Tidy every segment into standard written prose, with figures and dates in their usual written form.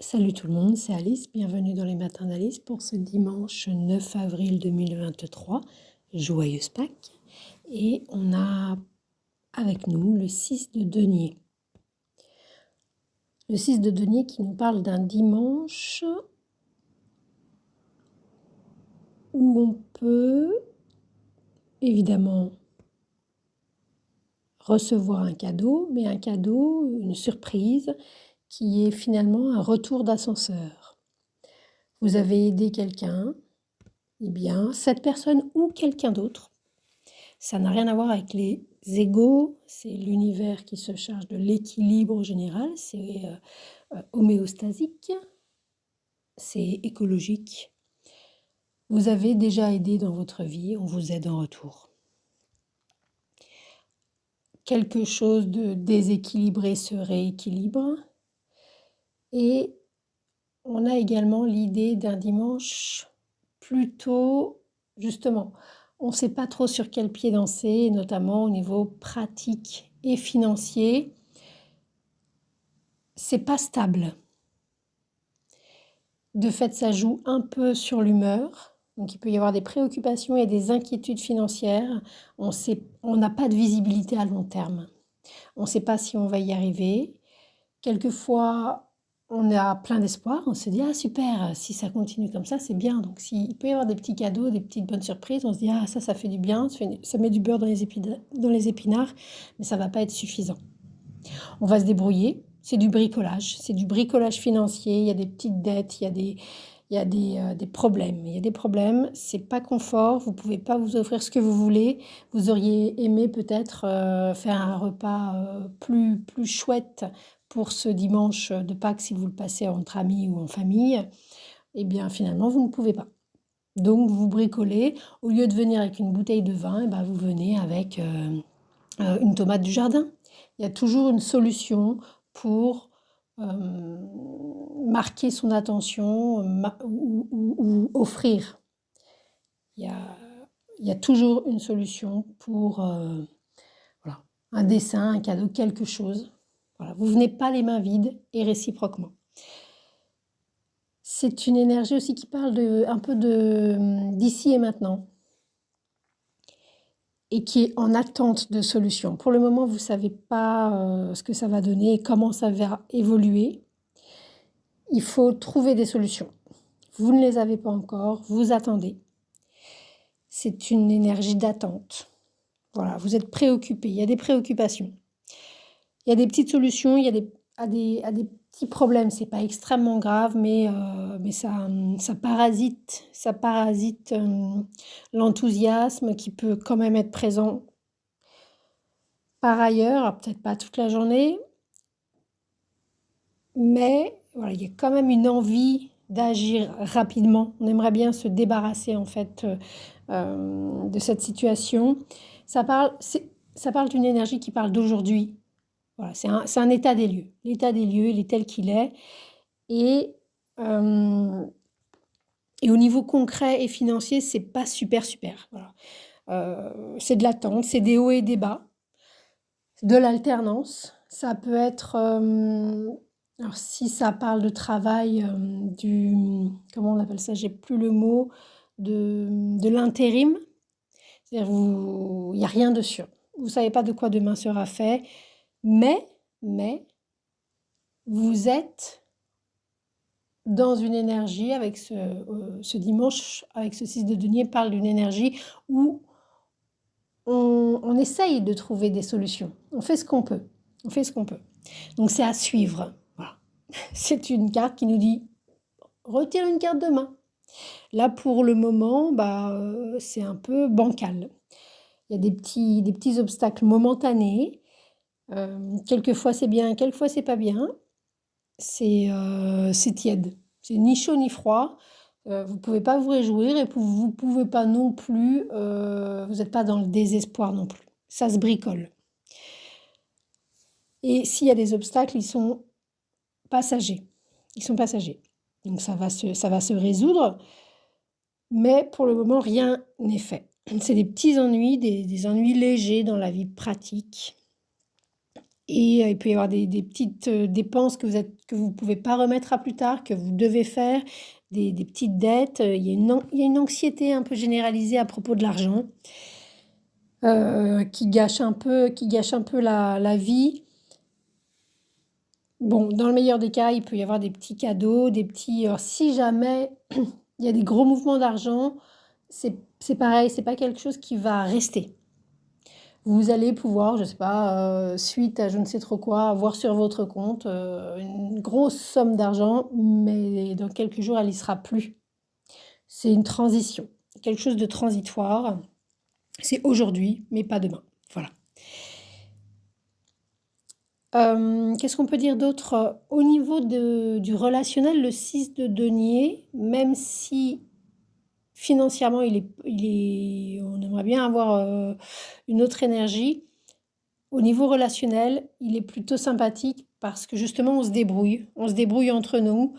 Salut tout le monde, c'est Alice, bienvenue dans les matins d'Alice pour ce dimanche 9 avril 2023, joyeuse Pâques. Et on a avec nous le 6 de denier. Le 6 de denier qui nous parle d'un dimanche où on peut évidemment recevoir un cadeau, mais un cadeau, une surprise, qui est finalement un retour d'ascenseur. Vous avez aidé quelqu'un, eh bien, cette personne ou quelqu'un d'autre, ça n'a rien à voir avec les égos, c'est l'univers qui se charge de l'équilibre général, c'est homéostasique, c'est écologique. Vous avez déjà aidé dans votre vie, on vous aide en retour. Quelque chose de déséquilibré se rééquilibre. Et on a également l'idée d'un dimanche plutôt, justement, on ne sait pas trop sur quel pied danser, notamment au niveau pratique et financier. C'est pas stable. De fait, ça joue un peu sur l'humeur. Donc, il peut y avoir des préoccupations et des inquiétudes financières. On n'a pas de visibilité à long terme. On ne sait pas si on va y arriver. Quelquefois, on a plein d'espoir. On se dit, ah super, si ça continue comme ça, c'est bien. Donc, il peut y avoir des petits cadeaux, des petites bonnes surprises. On se dit, ah ça fait du bien, ça met du beurre dans les épinards, mais ça ne va pas être suffisant. On va se débrouiller. C'est du bricolage financier. Il y a des petites dettes, il y a des problèmes. Il y a des problèmes, c'est pas confort, vous pouvez pas vous offrir ce que vous voulez. Vous auriez aimé peut-être faire un repas plus chouette pour ce dimanche de Pâques si vous le passez entre amis ou en famille. Eh bien finalement, vous ne pouvez pas. Donc vous bricolez. Au lieu de venir avec une bouteille de vin, eh ben, vous venez avec une tomate du jardin. Il y a toujours une solution pour marquer son attention ou offrir. Il y a toujours une solution pour voilà, un dessin, un cadeau, quelque chose. Voilà, vous venez pas les mains vides et réciproquement. C'est une énergie aussi qui parle un peu d'ici et maintenant et qui est en attente de solutions. Pour le moment, vous ne savez pas ce que ça va donner et comment ça va évoluer. Il faut trouver des solutions. Vous ne les avez pas encore, vous attendez. C'est une énergie d'attente. Voilà, vous êtes préoccupé, il y a des préoccupations. Il y a des petites solutions, il y a des petits problèmes, c'est pas extrêmement grave, mais ça parasite l'enthousiasme qui peut quand même être présent par ailleurs, alors peut-être pas toute la journée, mais voilà, il y a quand même une envie d'agir rapidement. On aimerait bien se débarrasser en fait de cette situation. Ça parle d'une énergie qui parle d'aujourd'hui. Voilà, c'est un état des lieux. L'état des lieux, il est tel qu'il est. Et au niveau concret et financier, c'est pas super. Voilà. C'est de l'attente, c'est des hauts et des bas, de l'alternance. Ça peut être, alors si ça parle de travail, comment on appelle ça? J'ai plus le mot, de l'intérim. C'est-à-dire il n'y a rien de sûr. Vous ne savez pas de quoi demain sera fait, mais vous êtes dans une énergie avec ce dimanche, avec ce 6 de denier, parle d'une énergie où on essaye de trouver des solutions. On fait ce qu'on peut. Donc c'est à suivre. Voilà. C'est une carte qui nous dit retire une carte de main. Là pour le moment, c'est un peu bancal. Il y a des petits obstacles momentanés. Quelquefois c'est bien, quelquefois c'est pas bien. C'est tiède. C'est ni chaud ni froid. Vous ne pouvez pas vous réjouir et vous ne pouvez pas non plus, vous n'êtes pas dans le désespoir non plus. Ça se bricole. Et s'il y a des obstacles, ils sont passagers. Donc ça va se résoudre, mais pour le moment, rien n'est fait. C'est des petits ennuis, des ennuis légers dans la vie pratique. Et il peut y avoir des petites dépenses que vous pouvez pas remettre à plus tard, que vous devez faire, des petites dettes. Il y a une anxiété un peu généralisée à propos de l'argent qui gâche un peu la vie. Bon, dans le meilleur des cas, il peut y avoir des petits cadeaux, si jamais il y a des gros mouvements d'argent, c'est pareil, c'est pas quelque chose qui va rester. Vous allez pouvoir, je sais pas, suite à je ne sais trop quoi, avoir sur votre compte une grosse somme d'argent, mais dans quelques jours, elle y sera plus. C'est une transition, quelque chose de transitoire. C'est aujourd'hui, mais pas demain. Voilà. Qu'est-ce qu'on peut dire d'autre? Au niveau du relationnel, le 6 de denier, même si financièrement on aimerait bien avoir une autre énergie, au niveau relationnel, il est plutôt sympathique parce que justement on se débrouille entre nous,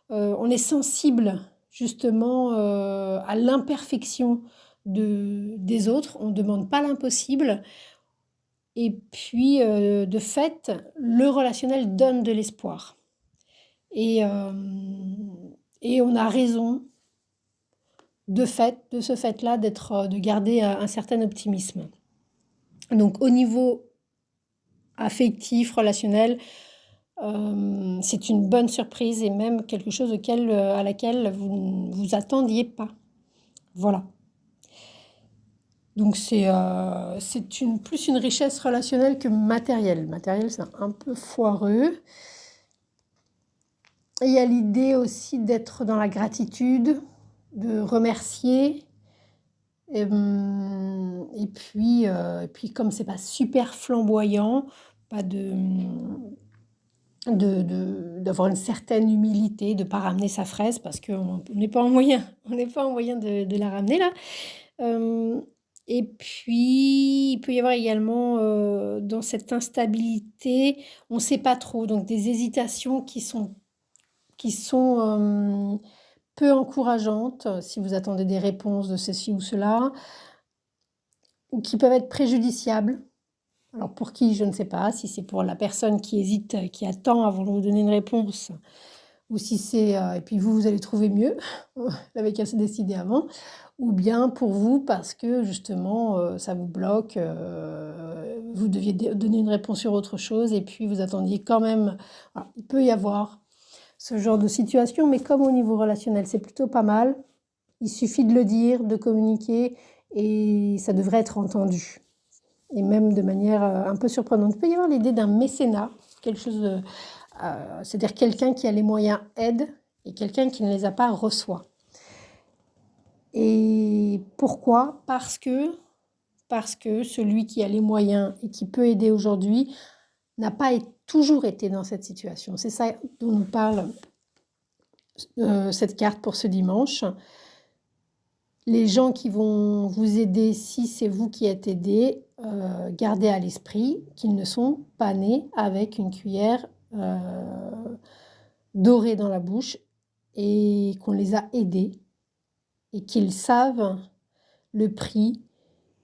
on est sensible justement à l'imperfection des autres, on ne demande pas l'impossible. Et puis, de fait, le relationnel donne de l'espoir. Et, et on a raison, de ce fait-là, de garder un certain optimisme. Donc, au niveau affectif, relationnel, c'est une bonne surprise et même quelque chose à laquelle vous ne vous attendiez pas. Voilà. Donc, plus une richesse relationnelle que matérielle. Le matériel, c'est un peu foireux. Et il y a l'idée aussi d'être dans la gratitude, de remercier. Et puis comme c'est pas super flamboyant, pas d'avoir une certaine humilité, de pas ramener sa fraise parce qu'on n'est pas en moyen, de la ramener là. Et puis il peut y avoir également dans cette instabilité, on ne sait pas trop, donc des hésitations qui sont peu encourageantes, si vous attendez des réponses de ceci ou cela, ou qui peuvent être préjudiciables. Alors pour qui, je ne sais pas, si c'est pour la personne qui hésite, qui attend avant de vous donner une réponse, ou si c'est... et puis vous allez trouver mieux, vous l'avez qu'à se décider avant, ou bien pour vous parce que justement ça vous bloque, vous deviez donner une réponse sur autre chose et puis vous attendiez quand même... Alors, il peut y avoir ce genre de situation, mais comme au niveau relationnel, c'est plutôt pas mal. Il suffit de le dire, de communiquer, et ça devrait être entendu. Et même de manière un peu surprenante. Il peut y avoir l'idée d'un mécénat, quelque chose de... c'est-à-dire quelqu'un qui a les moyens aide, et quelqu'un qui ne les a pas reçoit. Et pourquoi? Parce que celui qui a les moyens et qui peut aider aujourd'hui n'a pas toujours été dans cette situation. C'est ça dont nous parle cette carte pour ce dimanche. Les gens qui vont vous aider, si c'est vous qui êtes aidé, gardez à l'esprit qu'ils ne sont pas nés avec une cuillère dorée dans la bouche et qu'on les a aidés et qu'ils savent le prix,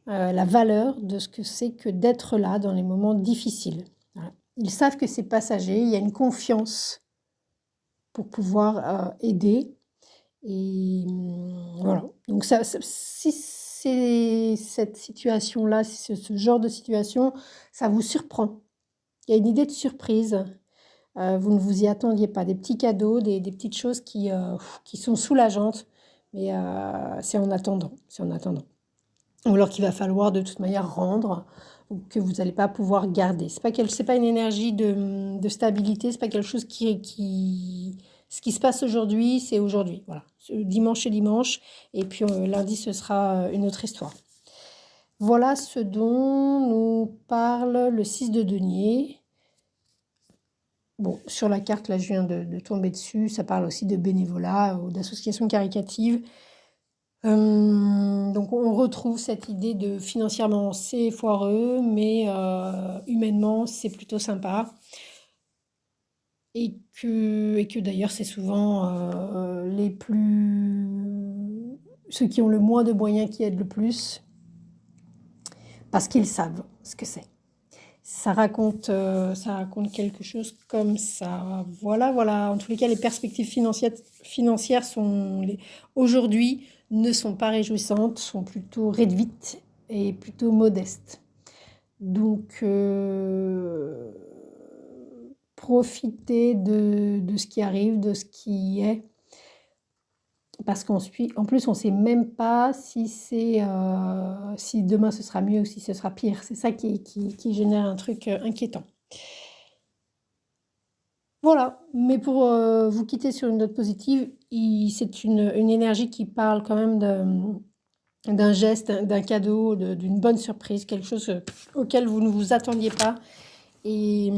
la valeur de ce que c'est que d'être là dans les moments difficiles. Voilà. Ils savent que c'est passager, il y a une confiance pour pouvoir aider. Et voilà. Donc si c'est cette situation-là, si c'est ce genre de situation, ça vous surprend. Il y a une idée de surprise. Vous ne vous y attendiez pas. Des petits cadeaux, des petites choses qui sont soulageantes. Mais c'est en attendant. C'est en attendant. Ou alors qu'il va falloir de toute manière rendre, ou que vous n'allez pas pouvoir garder. C'est pas une énergie de stabilité, c'est pas quelque chose Ce qui se passe aujourd'hui, c'est aujourd'hui. Voilà. Dimanche est dimanche, et puis lundi, ce sera une autre histoire. Voilà ce dont nous parle le 6 de denier. Bon, sur la carte, là, je viens de tomber dessus. Ça parle aussi de bénévolat ou d'associations caritatives. Donc on retrouve cette idée de financièrement c'est foireux, mais humainement c'est plutôt sympa. Et que d'ailleurs c'est souvent ceux qui ont le moins de moyens qui aident le plus, parce qu'ils savent ce que c'est. Ça raconte quelque chose comme ça. Voilà, voilà. En tous les cas, les perspectives financières aujourd'hui ne sont pas réjouissantes, sont plutôt réduites et plutôt modestes. Donc, profitez de ce qui arrive, de ce qui est. Parce en plus, on ne sait même pas si si demain ce sera mieux ou si ce sera pire. C'est ça qui génère un truc inquiétant. Voilà, mais pour vous quitter sur une note positive, c'est une énergie qui parle quand même d'un geste, d'un cadeau, d'une bonne surprise, quelque chose auquel vous ne vous attendiez pas et,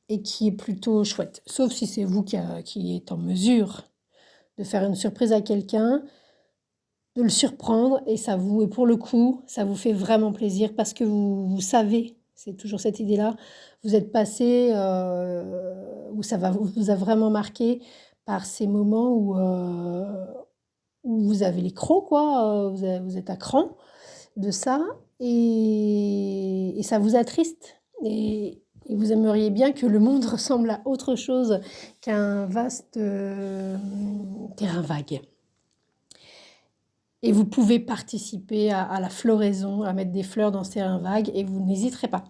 et qui est plutôt chouette. Sauf si c'est vous qui êtes en mesure de faire une surprise à quelqu'un, de le surprendre et pour le coup, ça vous fait vraiment plaisir parce que vous savez, c'est toujours cette idée-là, vous êtes passé, où vous a vraiment marqué par ces moments où vous avez les crocs, quoi, vous êtes à cran de ça et ça vous attriste et vous aimeriez bien que le monde ressemble à autre chose qu'un vaste terrain vague. Et vous pouvez participer à la floraison, à mettre des fleurs dans ce terrain vague et vous n'hésiterez pas.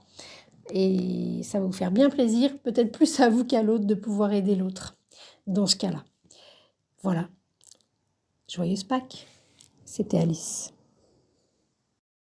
Et ça va vous faire bien plaisir, peut-être plus à vous qu'à l'autre de pouvoir aider l'autre dans ce cas-là. Voilà. Joyeuse Pâques. C'était Alice.